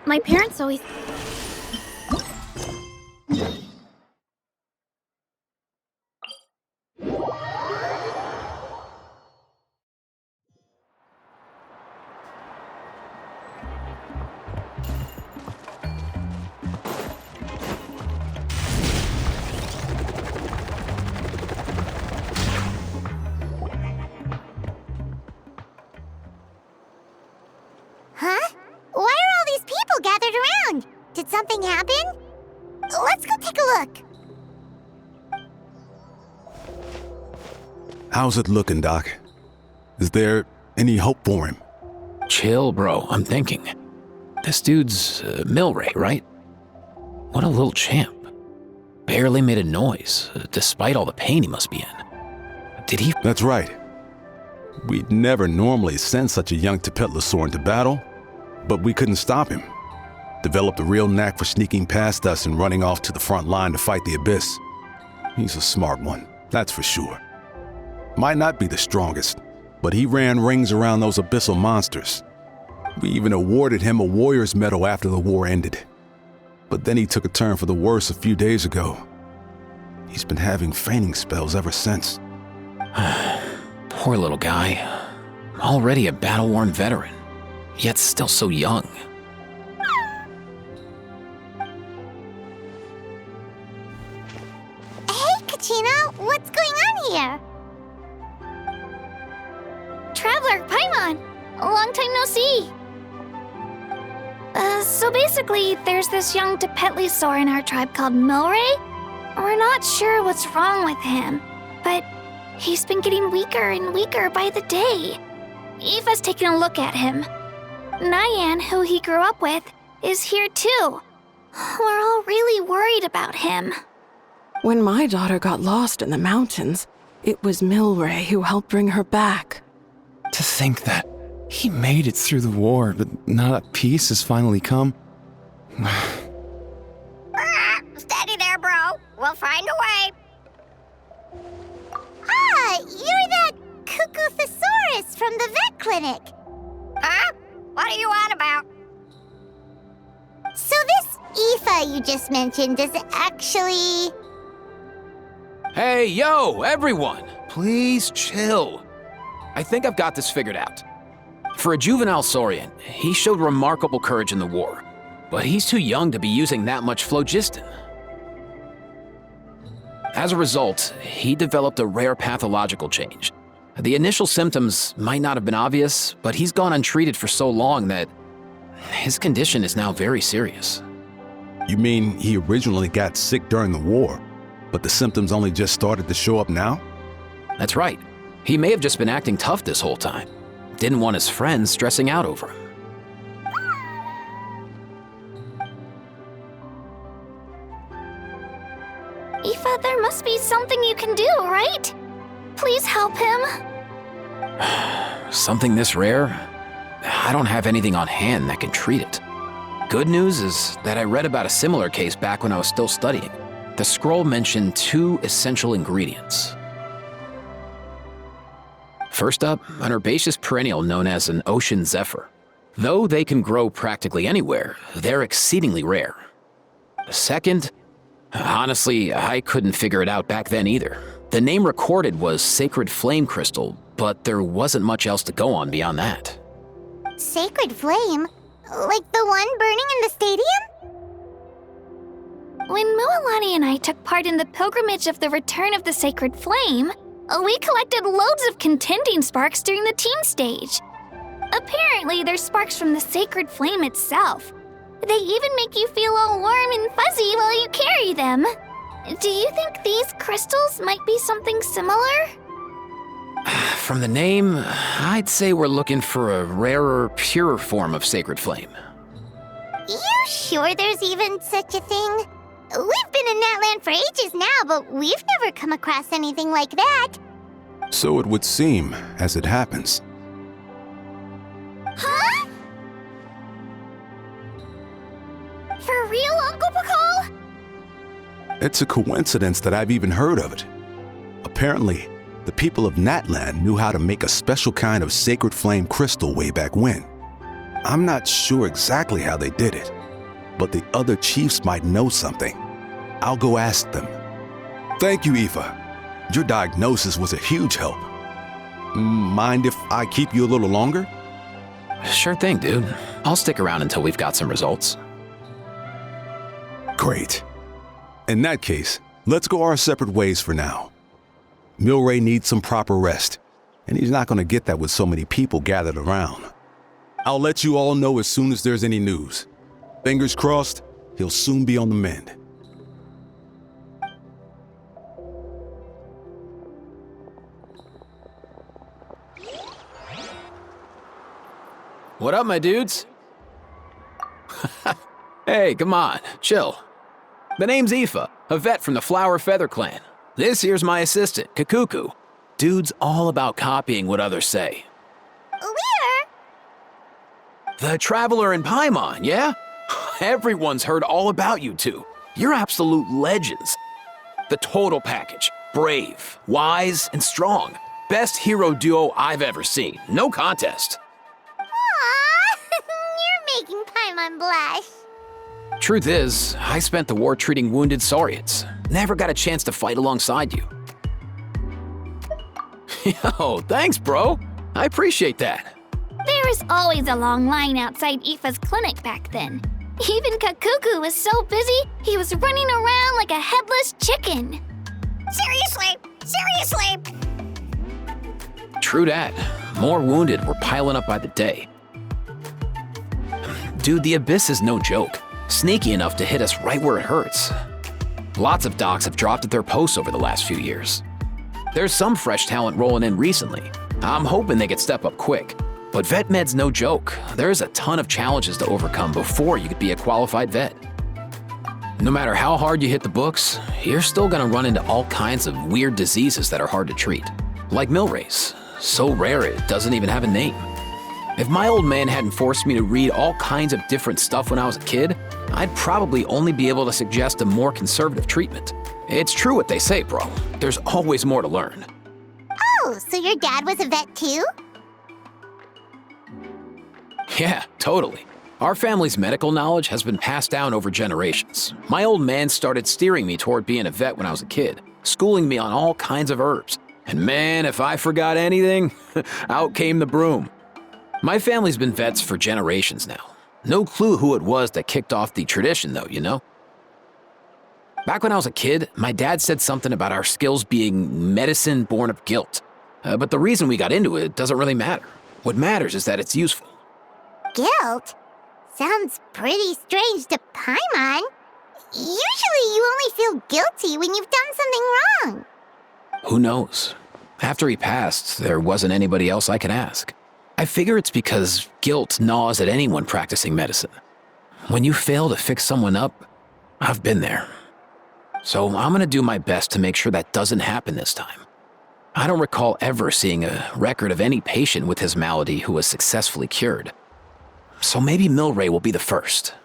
My parents always... Huh? Why are all these people gathered around? Did something happen? Let's go take a look. How's it looking, Doc? Is there any hope for him? Chill, bro. I'm thinking. This dude's Milray, right? What a little champ. Barely made a noise, despite all the pain he must be in. Did he... That's right. We'd never normally send such a young Tepetlosaur into battle, but we couldn't stop him. Developed a real knack for sneaking past us and running off to the front line to fight the Abyss. He's a smart one, that's for sure. Might not be the strongest, but he ran rings around those abyssal monsters. We even awarded him a Warrior's Medal after the war ended. But then he took a turn for the worse a few days ago. He's been having fainting spells ever since. Poor little guy. Already a battle-worn veteran, yet still so young. Hey, Kachina, what's going on here? Traveler, Paimon! A long time no see! So basically, there's this young Tepetlosaur in our tribe called Milray. We're not sure what's wrong with him, but he's been getting weaker and weaker by the day. Eva's taking a look at him. Nyan, who he grew up with, is here too. We're all really worried about him. When my daughter got lost in the mountains, it was Milray who helped bring her back. To think that he made it through the war, but now that peace has finally come. Steady there, bro. We'll find a way. Ah, you're that Cuckoo-thesaurus from the vet clinic. Huh? What are you on about? So this Aoife you just mentioned, does it actually... Hey, yo, everyone! Please chill. I think I've got this figured out. For a juvenile Saurian, he showed remarkable courage in the war, but he's too young to be using that much phlogiston. As a result, he developed a rare pathological change. The initial symptoms might not have been obvious, but he's gone untreated for so long that his condition is now very serious. You mean he originally got sick during the war, but the symptoms only just started to show up now? That's right. He may have just been acting tough this whole time. Didn't want his friends stressing out over him. Aoife, there must be something you can do, right? Please help him. Something this rare? I don't have anything on hand that can treat it. Good news is that I read about a similar case back when I was still studying. The scroll mentioned 2 essential ingredients. First up, an herbaceous perennial known as an ocean zephyr. Though they can grow practically anywhere, they're exceedingly rare. Second, honestly, I couldn't figure it out back then either. The name recorded was Sacred Flame Crystal, but there wasn't much else to go on beyond that. Sacred Flame? Like the one burning in the stadium? When Mualani and I took part in the pilgrimage of the Return of the Sacred Flame, we collected loads of contending sparks during the team stage. Apparently, they're sparks from the Sacred Flame itself. They even make you feel all warm and fuzzy while you carry them. Do you think these crystals might be something similar? From the name, I'd say we're looking for a rarer, purer form of Sacred Flame. You sure there's even such a thing? We've been in that land for ages now, but we've never come across anything like that. So it would seem, as it happens. Huh? For real, Uncle Pakal? It's a coincidence that I've even heard of it. Apparently, the people of Natland knew how to make a special kind of sacred flame crystal way back when. I'm not sure exactly how they did it, but the other chiefs might know something. I'll go ask them. Thank you, Aoife. Your diagnosis was a huge help. Mind if I keep you a little longer? Sure thing, dude. I'll stick around until we've got some results. Great. In that case, let's go our separate ways for now. Milray needs some proper rest, and he's not going to get that with so many people gathered around. I'll let you all know as soon as there's any news. Fingers crossed, he'll soon be on the mend. What up, my dudes? Hey, come on, chill. The name's Aoife, a vet from the Flower Feather clan. This here's my assistant, Kakuku. Dude's all about copying what others say. We're... The Traveler in Paimon, yeah? Everyone's heard all about you two. You're absolute legends. The total package. Brave, wise, and strong. Best hero duo I've ever seen. No contest. Aww, you're making Paimon blush. Truth is, I spent the war treating wounded Saurians. Never got a chance to fight alongside you. Yo, thanks, bro. I appreciate that. There was always a long line outside Aoife's clinic back then. Even Kakuku was so busy, he was running around like a headless chicken. Seriously! True dat. More wounded were piling up by the day. Dude, the Abyss is no joke. Sneaky enough to hit us right where it hurts. Lots of docs have dropped at their posts over the last few years. There's some fresh talent rolling in recently. I'm hoping they could step up quick. But vet med's no joke. There's a ton of challenges to overcome before you could be a qualified vet. No matter how hard you hit the books, you're still gonna run into all kinds of weird diseases that are hard to treat. Like Milray's, so rare it doesn't even have a name. If my old man hadn't forced me to read all kinds of different stuff when I was a kid, I'd probably only be able to suggest a more conservative treatment. It's true what they say, bro. There's always more to learn. Oh, so your dad was a vet too? Yeah, totally. Our family's medical knowledge has been passed down over generations. My old man started steering me toward being a vet when I was a kid, schooling me on all kinds of herbs. And man, if I forgot anything, out came the broom. My family's been vets for generations now. No clue who it was that kicked off the tradition though, you know? Back when I was a kid, my dad said something about our skills being medicine born of guilt. But the reason we got into it doesn't really matter. What matters is that it's useful. Guilt? Sounds pretty strange to Paimon. Usually you only feel guilty when you've done something wrong. Who knows? After he passed, there wasn't anybody else I could ask. I figure it's because guilt gnaws at anyone practicing medicine. When you fail to fix someone up, I've been there. So I'm gonna do my best to make sure that doesn't happen this time. I don't recall ever seeing a record of any patient with his malady who was successfully cured. So maybe Milray will be the first.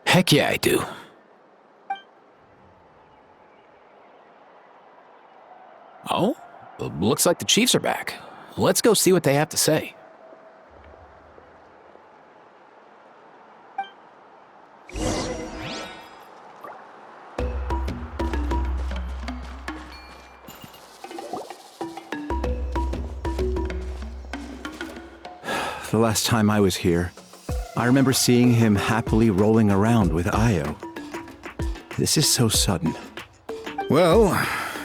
Heck yeah, I do. Oh, looks like the Chiefs are back. Let's go see what they have to say. The last time I was here, I remember seeing him happily rolling around with Io. This is so sudden. Well,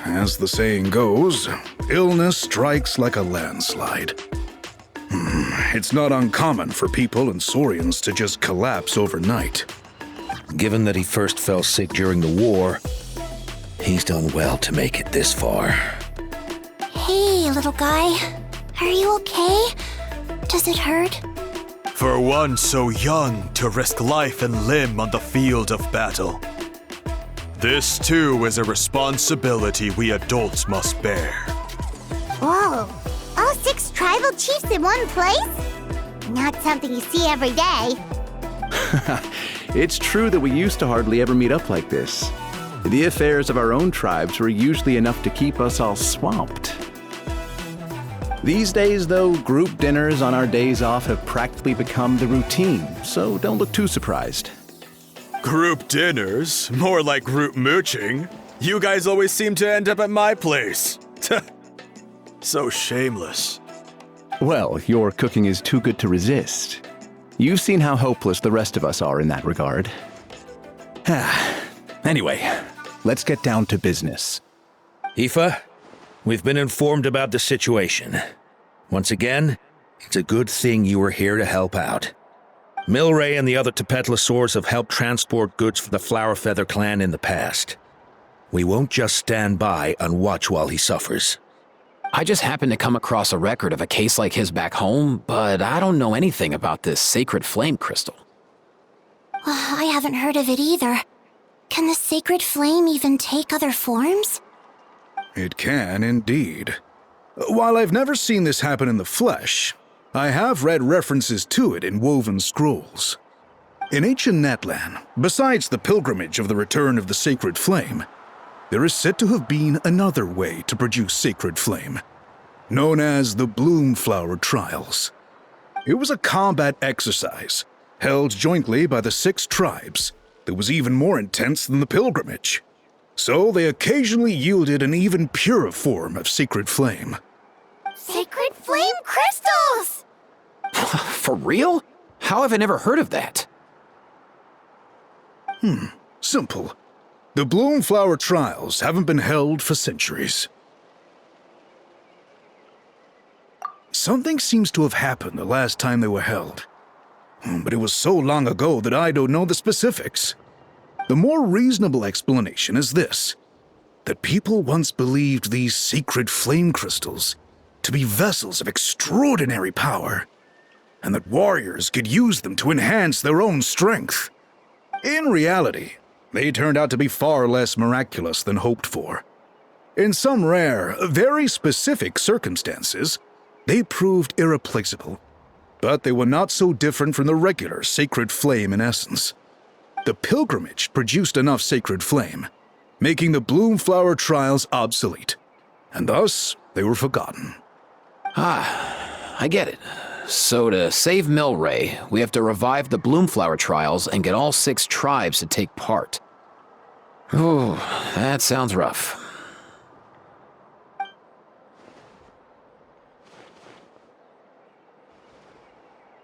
as the saying goes, illness strikes like a landslide. It's not uncommon for people and Saurians to just collapse overnight. Given that he first fell sick during the war, he's done well to make it this far. Hey, little guy. Are you okay? Does it hurt? For one so young to risk life and limb on the field of battle. This too is a responsibility we adults must bear. Whoa. All 6 tribal chiefs in one place? Not something you see every day. It's true that we used to hardly ever meet up like this. The affairs of our own tribes were usually enough to keep us all swamped. These days, though, group dinners on our days off have practically become the routine, so don't look too surprised. Group dinners? More like group mooching. You guys always seem to end up at my place. So shameless. Well, your cooking is too good to resist. You've seen how hopeless the rest of us are in that regard. Anyway, let's get down to business. Aoife, we've been informed about the situation. Once again, it's a good thing you were here to help out. Milray and the other Tepetlosaurs have helped transport goods for the Flowerfeather clan in the past. We won't just stand by and watch while he suffers. I just happened to come across a record of a case like his back home, but I don't know anything about this sacred flame crystal. I haven't heard of it either. Can the sacred flame even take other forms? It can indeed. While I've never seen this happen in the flesh, I have read references to it in woven scrolls. In ancient Natlan, besides the pilgrimage of the return of the sacred flame, there is said to have been another way to produce sacred flame, known as the Bloomflower Trials. It was a combat exercise, held jointly by the 6 tribes, that was even more intense than the pilgrimage. So they occasionally yielded an even purer form of sacred flame. Sacred flame crystals! For real? How have I never heard of that? Simple. The Bloomflower Trials haven't been held for centuries. Something seems to have happened the last time they were held. But it was so long ago that I don't know the specifics. The more reasonable explanation is this: that people once believed these sacred flame crystals to be vessels of extraordinary power, and that warriors could use them to enhance their own strength. In reality, they turned out to be far less miraculous than hoped for. In some rare, very specific circumstances, they proved irreplaceable, but they were not so different from the regular sacred flame in essence. The pilgrimage produced enough sacred flame, making the Bloomflower Trials obsolete, and thus they were forgotten. I get it. So to save Milray, we have to revive the Bloomflower Trials and get all 6 tribes to take part. Ooh, that sounds rough.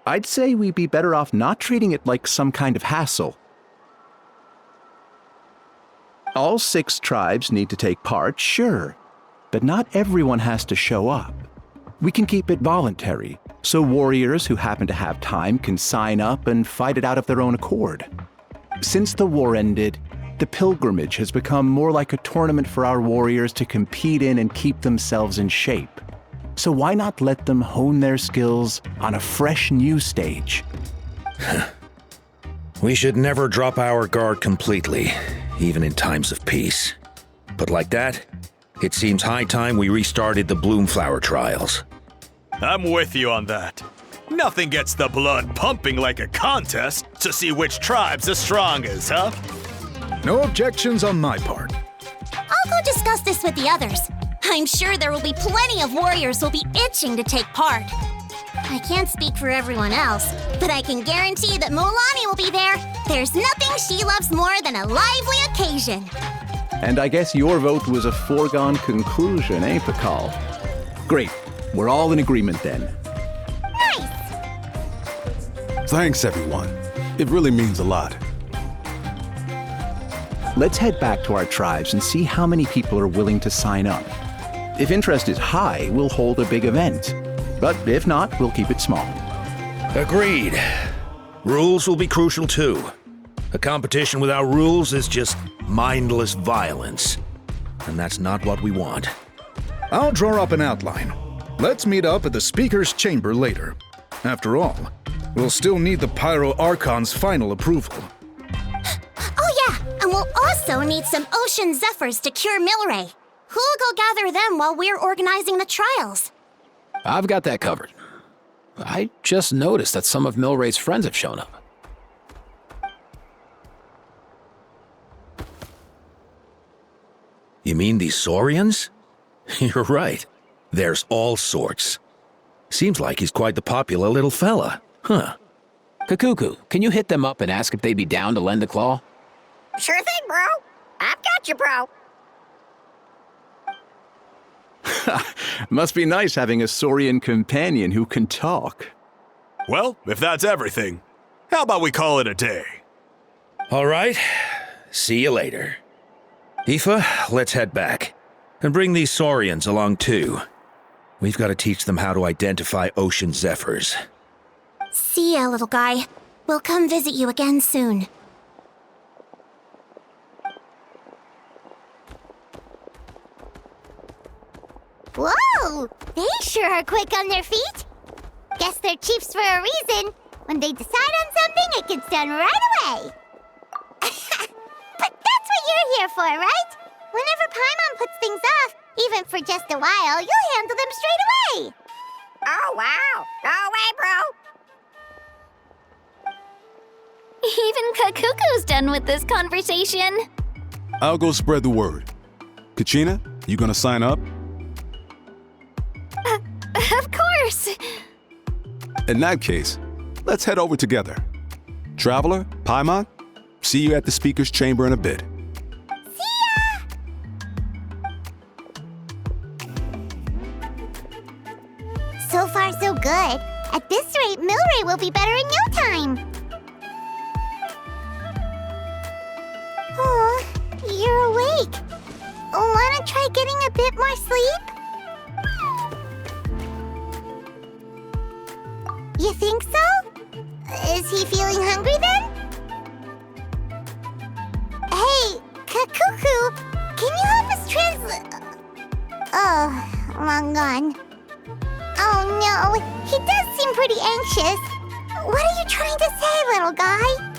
I'd say we'd be better off not treating it like some kind of hassle. All 6 tribes need to take part, sure, but not everyone has to show up. We can keep it voluntary, so warriors who happen to have time can sign up and fight it out of their own accord. Since the war ended, the pilgrimage has become more like a tournament for our warriors to compete in and keep themselves in shape. So why not let them hone their skills on a fresh new stage? We should never drop our guard completely. even in times of peace. But like that, it seems high time we restarted the Bloomflower trials. I'm with you on that. Nothing gets the blood pumping like a contest to see which tribe's the strongest, huh? No objections on my part. I'll go discuss this with the others. I'm sure there will be plenty of warriors who'll be itching to take part. I can't speak for everyone else, but I can guarantee that Mualani will be there. There's nothing she loves more than a lively occasion. And I guess your vote was a foregone conclusion, eh, Pakal? Great. We're all in agreement then. Nice! Thanks, everyone. It really means a lot. Let's head back to our tribes and see how many people are willing to sign up. If interest is high, we'll hold a big event. But if not, we'll keep it small. Agreed. Rules will be crucial too. A competition without rules is just mindless violence. And that's not what we want. I'll draw up an outline. Let's meet up at the Speaker's Chamber later. After all, we'll still need the Pyro Archon's final approval. Oh yeah, and we'll also need some Ocean Zephyrs to cure Milray. Who'll go gather them while we're organizing the trials? I've got that covered. I just noticed that some of Milray's friends have shown up. You mean these Saurians? You're right. There's all sorts. Seems like he's quite the popular little fella, huh? Kakuku, can you hit them up and ask if they'd be down to lend a claw? Sure thing, bro. I've got you, bro. Must be nice having a Saurian companion who can talk. Well, if that's everything, how about we call it a day? All right. See you later. Aoife, let's head back. And bring these Saurians along too. We've got to teach them how to identify Ocean Zephyrs. See ya, little guy. We'll come visit you again soon. Whoa! They sure are quick on their feet. Guess they're chiefs for a reason. When they decide on something, it gets done right away. But that's what you're here for, right? Whenever Paimon puts things off, even for just a while, you'll handle them straight away. Oh, wow. Go away, bro. Even Kakuku's done with this conversation. I'll go spread the word. Kachina, you gonna sign up? Of course. In that case, let's head over together. Traveler, Paimon, see you at the Speaker's Chamber in a bit. So far, so good. At this rate, Milray will be better in no time. Oh, you're awake. Wanna try getting a bit more sleep? You think so? Is he feeling hungry then? Hey, Kakuku, can you help us translate? Oh, long gone. Oh no, he does seem pretty anxious. What are you trying to say, little guy?